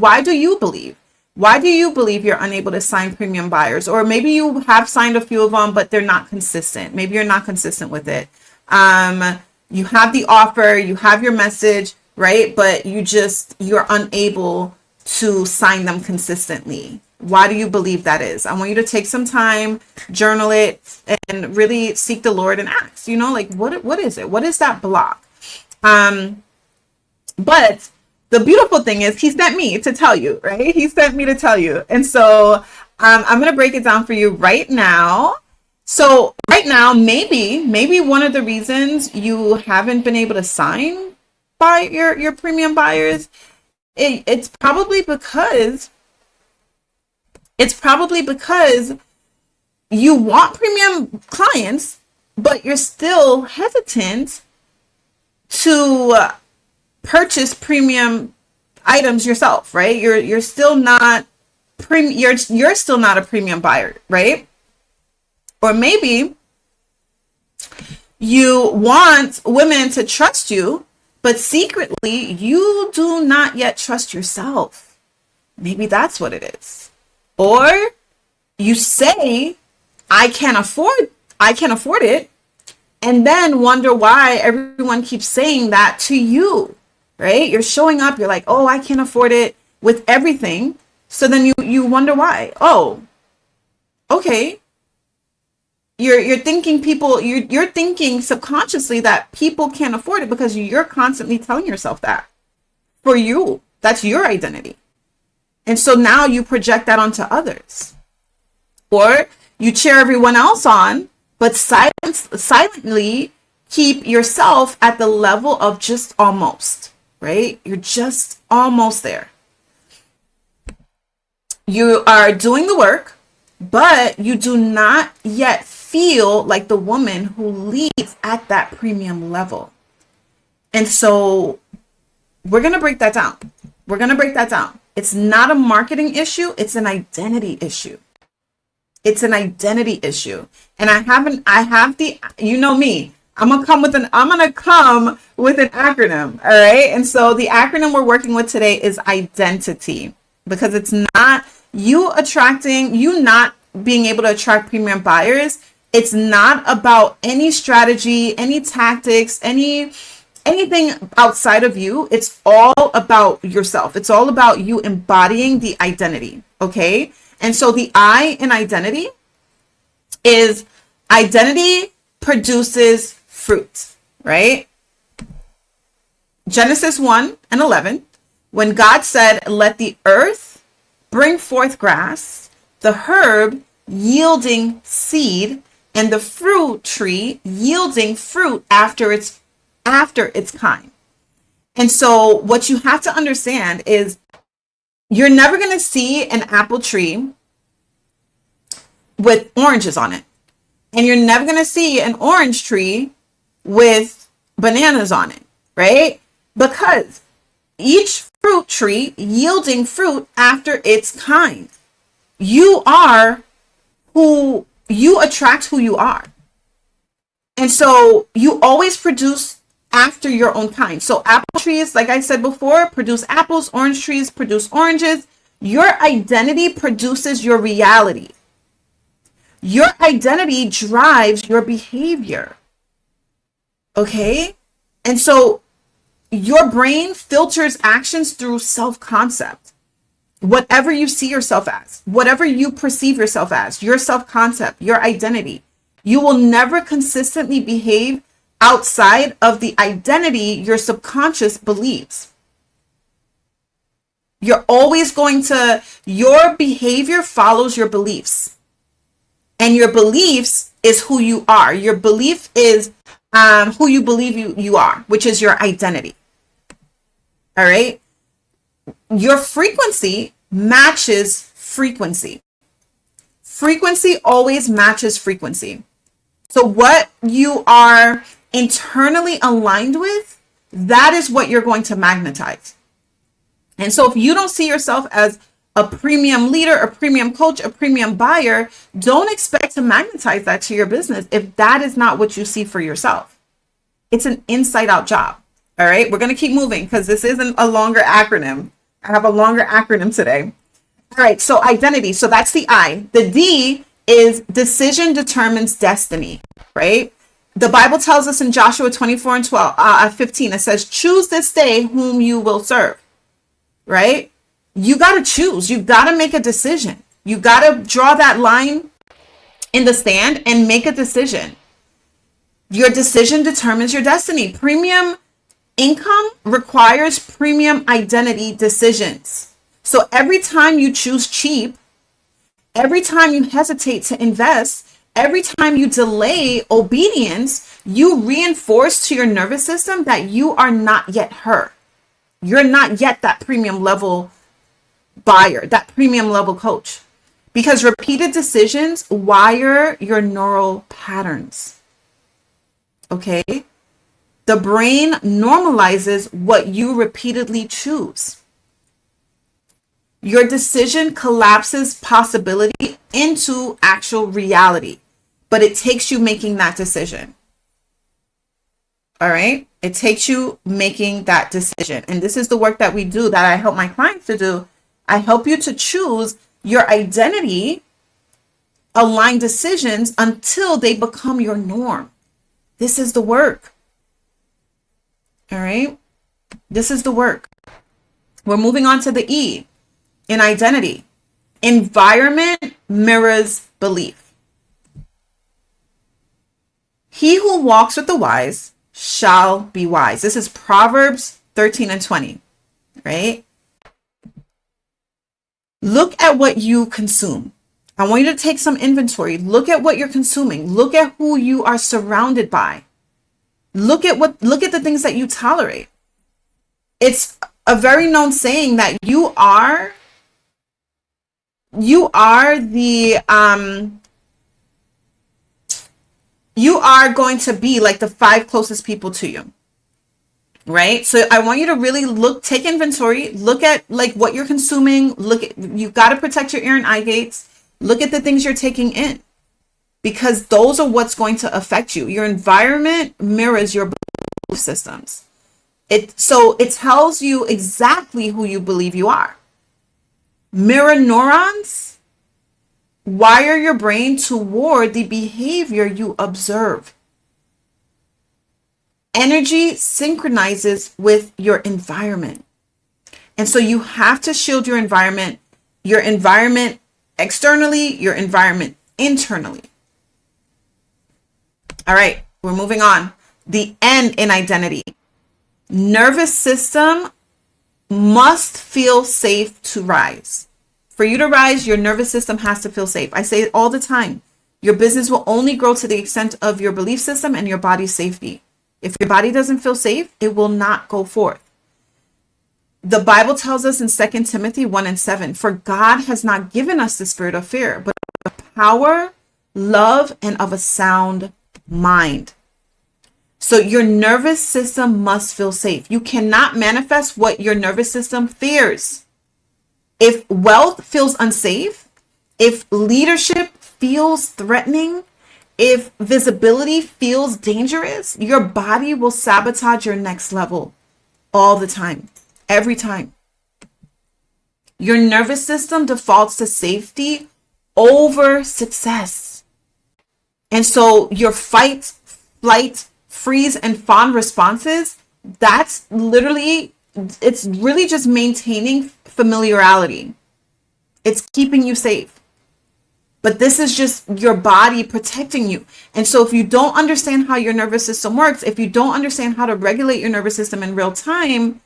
why do you believe? Why do you believe you're unable to sign premium buyers? Or maybe you have signed a few of them, but they're not consistent. Maybe you're not consistent with it. You have the offer, you have your message, right? But you're unable to sign them consistently. Why do you believe that is? I want you to take some time, journal it, and really seek the Lord and ask, like, what is it? What is that block? But the beautiful thing is he sent me to tell you, right? He sent me to tell you. And so I'm going to break it down for you right now. So right now, maybe one of the reasons you haven't been able to sign by your premium buyers, it's probably because you want premium clients, but you're still hesitant to purchase premium items yourself, right? You're still not you're still not a premium buyer, right? Or maybe you want women to trust you, but secretly you do not yet trust yourself. Maybe that's what it is. Or you say, I can't afford it, and then wonder why everyone keeps saying that to you. Right? You're showing up, you're like, oh, I can't afford it with everything. So then you wonder why. Oh, okay. You're thinking you're thinking subconsciously that people can't afford it because you're constantly telling yourself that. For you, that's your identity. And so now you project that onto others. Or you cheer everyone else on, but silently keep yourself at the level of just almost. Right? You're just almost there. You are doing the work, but you do not yet feel like the woman who leads at that premium level. And so we're going to break that down. It's not a marketing issue. It's an identity issue. And I have the, me. I'm gonna come with an acronym, all right? And so the acronym we're working with today is identity, because it's not you not being able to attract premium buyers. It's not about any strategy, any tactics, anything outside of you. It's all about yourself. It's all about you embodying the identity, okay? And so the I in identity is identity produces fruit, right? Genesis 1:11, when God said, let the earth bring forth grass, the herb yielding seed, and the fruit tree yielding fruit after its kind. And so what you have to understand is you're never going to see an apple tree with oranges on it. And you're never going to see an orange tree with bananas on it, right? Because each fruit tree yielding fruit after its kind. You are who you attract, who you are. And so you always produce after your own kind. So apple trees, like I said before, produce apples. Orange trees produce oranges. Your identity produces your reality. Your identity drives your behavior. Okay? And so your brain filters actions through self-concept. Whatever you see yourself as, whatever you perceive yourself as, your self-concept, your identity, you will never consistently behave outside of the identity your subconscious believes. You're always your behavior follows your beliefs. And your beliefs is who you are. Your belief is who you believe you are, which is your identity. All right? Your frequency matches frequency. Frequency always matches frequency. So what you are internally aligned with, that is what you're going to magnetize. And so if you don't see yourself as a premium leader, a premium coach, a premium buyer, don't expect to magnetize that to your business if that is not what you see for yourself. It's an inside out job. All right. We're going to keep moving because this isn't a longer acronym. I have a longer acronym today. All right, so identity. So that's the I. The D is decision determines destiny, right? The Bible tells us in Joshua 24 and 15, it says, choose this day whom you will serve, right? You got to choose. You got to make a decision. You got to draw that line in the sand and make a decision. Your decision determines your destiny. Premium income requires premium identity decisions. So every time you choose cheap, every time you hesitate to invest, every time you delay obedience, you reinforce to your nervous system that you are not yet her. You're not yet that premium level buyer, that premium level coach. Because repeated decisions wire your neural patterns. Okay? The brain normalizes what you repeatedly choose. Your decision collapses possibility into actual reality, but it takes you making that decision. All right? It takes you making that decision. And this is the work that we do, that I help my clients to do. I help you to choose your identity aligned decisions until they become your norm. This is the work. All right? This is the work. We're moving on to the E in identity. Environment mirrors belief. He who walks with the wise shall be wise. This is Proverbs 13 and 20, right? Look at what you consume. I want you to take some inventory. Look at what you're consuming. Look at who you are surrounded by. Look at the things that you tolerate. It's a very known saying that you are going to be like the 5 closest people to you. Right? So I want you to really take inventory, look at like what you're consuming, you've got to protect your ear and eye gates. Look at the things you're taking in, because those are what's going to affect you. Your environment mirrors your belief systems. It tells you exactly who you believe you are. Mirror neurons wire your brain toward the behavior you observe. Energy synchronizes with your environment. And so you have to shield your environment externally, your environment internally. All right, we're moving on. The N in identity. Nervous system must feel safe to rise. For you to rise, your nervous system has to feel safe. I say it all the time. Your business will only grow to the extent of your belief system and your body's safety. If your body doesn't feel safe, it will not go forth. The Bible tells us in 2 Timothy 1 and 7, for God has not given us the spirit of fear, but of power, love, and of a sound mind. So your nervous system must feel safe. You cannot manifest what your nervous system fears. If wealth feels unsafe, if leadership feels threatening, if visibility feels dangerous, your body will sabotage your next level all the time, every time. Your nervous system defaults to safety over success. And so your fight, flight, freeze, and fawn responses, it's really just maintaining familiarity. It's keeping you safe. But this is just your body protecting you. And so if you don't understand how your nervous system works, if you don't understand how to regulate your nervous system in real time,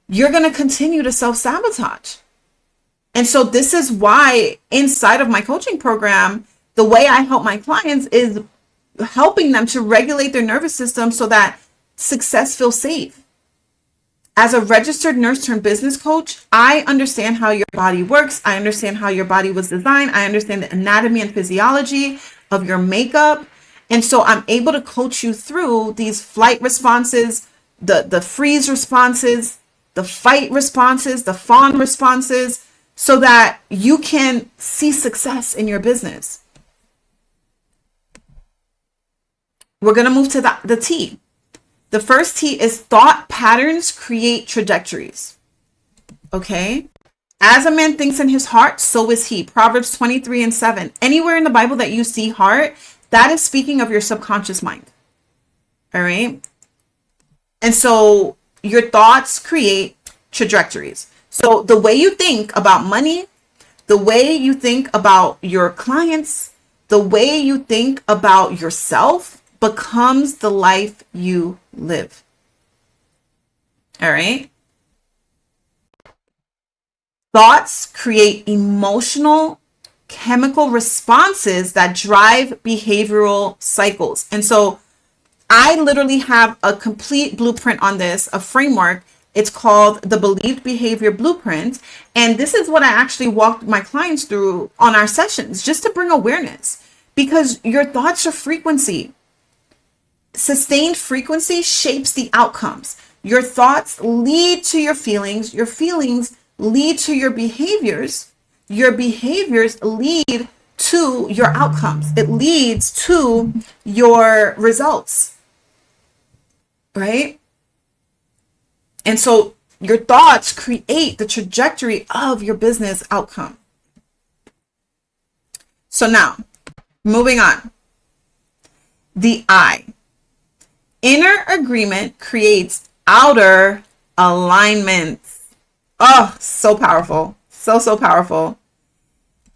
you're going to continue to self-sabotage. And so this is why inside of my coaching program, the way I help my clients is helping them to regulate their nervous system so that success feels safe. As a registered nurse turned business coach, I understand how your body works. I understand how your body was designed. I understand the anatomy and physiology of your makeup. And so I'm able to coach you through these flight responses, the freeze responses, the fight responses, the fawn responses, so that you can see success in your business. We're going to move to the T. The first T is thought patterns create trajectories. Okay. As a man thinks in his heart, so is he. Proverbs 23:7. Anywhere in the Bible that you see heart, that is speaking of your subconscious mind. All right. And so your thoughts create trajectories. So the way you think about money, the way you think about your clients, the way you think about yourself becomes the life you live. All right. Thoughts create emotional chemical responses that drive behavioral cycles. And so I literally have a complete blueprint on this, a framework. It's called the Believed Behavior Blueprint. And this is what I actually walked my clients through on our sessions, just to bring awareness, because your thoughts are frequency. Sustained frequency shapes the outcomes. Your thoughts lead to your feelings lead to your behaviors lead to your outcomes. It leads to your results, right? And so your thoughts create the trajectory of your business outcome. So now, moving on. The I. Inner agreement creates outer alignment. Oh, so powerful. So powerful.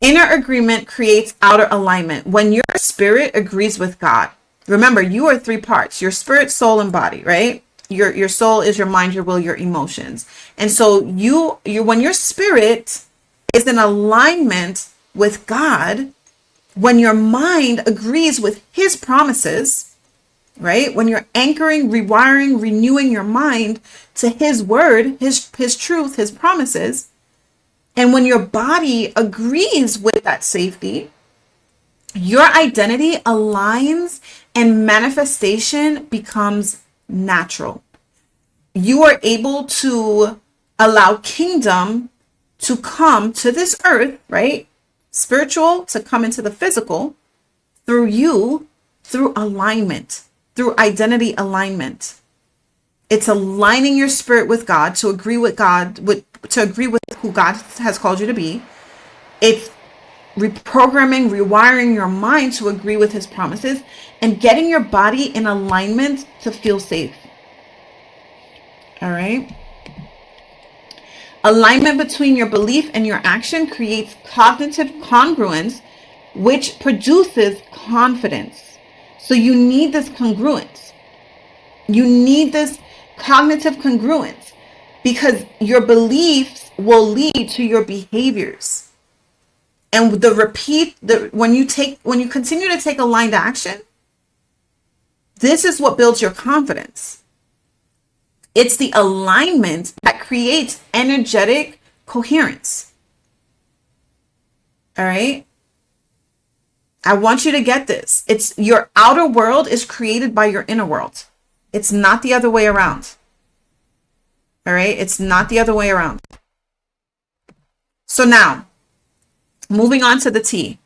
Inner agreement creates outer alignment. When your spirit agrees with God, remember, you are three parts: your spirit, soul, and body, right? Your soul is your mind, your will, your emotions. And so you when your spirit is in alignment with God, when your mind agrees with his promises, right? When you're anchoring, rewiring, renewing your mind to his word, his truth, his promises, and when your body agrees with that safety, your identity aligns and manifestation becomes natural. You are able to allow kingdom to come to this earth, right? Spiritual to come into the physical through you, through alignment, through identity alignment. It's aligning your spirit with God to agree with God, to agree with who God has called you to be. It's reprogramming, rewiring your mind to agree with his promises, and getting your body in alignment to feel safe. All right. Alignment between your belief and your action creates cognitive congruence, which produces confidence. So you need this congruence. You need this cognitive congruence, because your beliefs will lead to your behaviors. And when you continue to take aligned action, this is what builds your confidence. It's the alignment that creates energetic coherence. All right. I want you to get this. It's your outer world is created by your inner world. It's not the other way around. All right. It's not the other way around. So now, moving on to the T.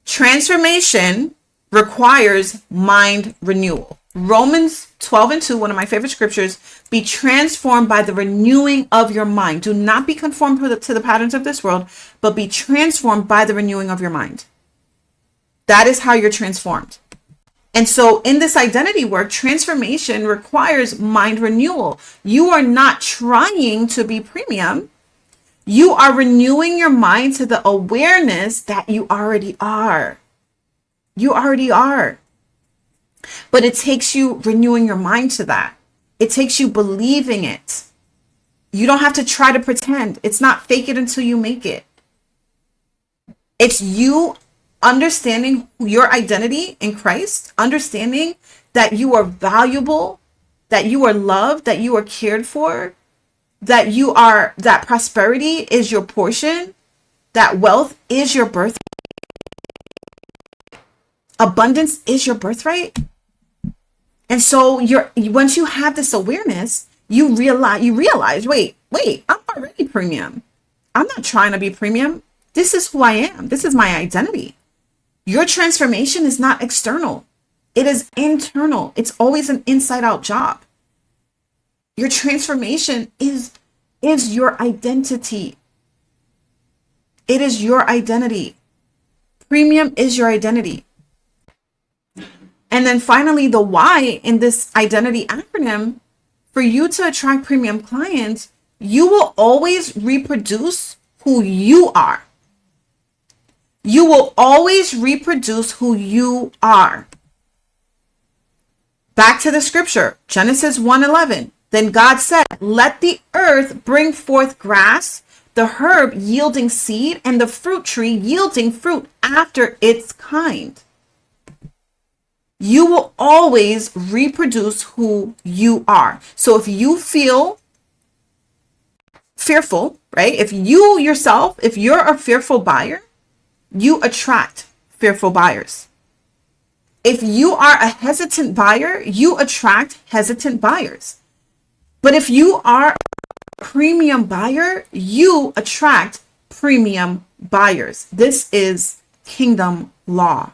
Transformation requires mind renewal. Romans 12:2, one of my favorite scriptures: be transformed by the renewing of your mind. Do not be conformed to the patterns of this world, but be transformed by the renewing of your mind. That is how you're transformed. And so in this identity work, transformation requires mind renewal. You are not trying to be premium. You are renewing your mind to the awareness that you already are. You already are. But it takes you renewing your mind to that. It takes you believing it. You don't have to try to pretend. It's not fake it until you make it. It's you understanding your identity in Christ, understanding that you are valuable, that you are loved, that you are cared for, that prosperity is your portion, that wealth is your birthright, abundance is your birthright. And so once you have this awareness, you realize, wait, I'm already premium. I'm not trying to be premium. This is who I am. This is my identity. Your transformation is not external. It is internal. It's always an inside out job. Your transformation is is your identity. It is your identity. Premium is your identity. And then finally, the why in this identity acronym, for you to attract premium clients, you will always reproduce who you are. You will always reproduce who you are. Back to the scripture, Genesis 1:11. Then God said, let the earth bring forth grass, the herb yielding seed, and the fruit tree yielding fruit after its kind. You will always reproduce who you are. So if you feel fearful, right? If you yourself, if you're a fearful buyer, you attract fearful buyers. If you are a hesitant buyer, you attract hesitant buyers. But if you are a premium buyer, you attract premium buyers. This is kingdom law.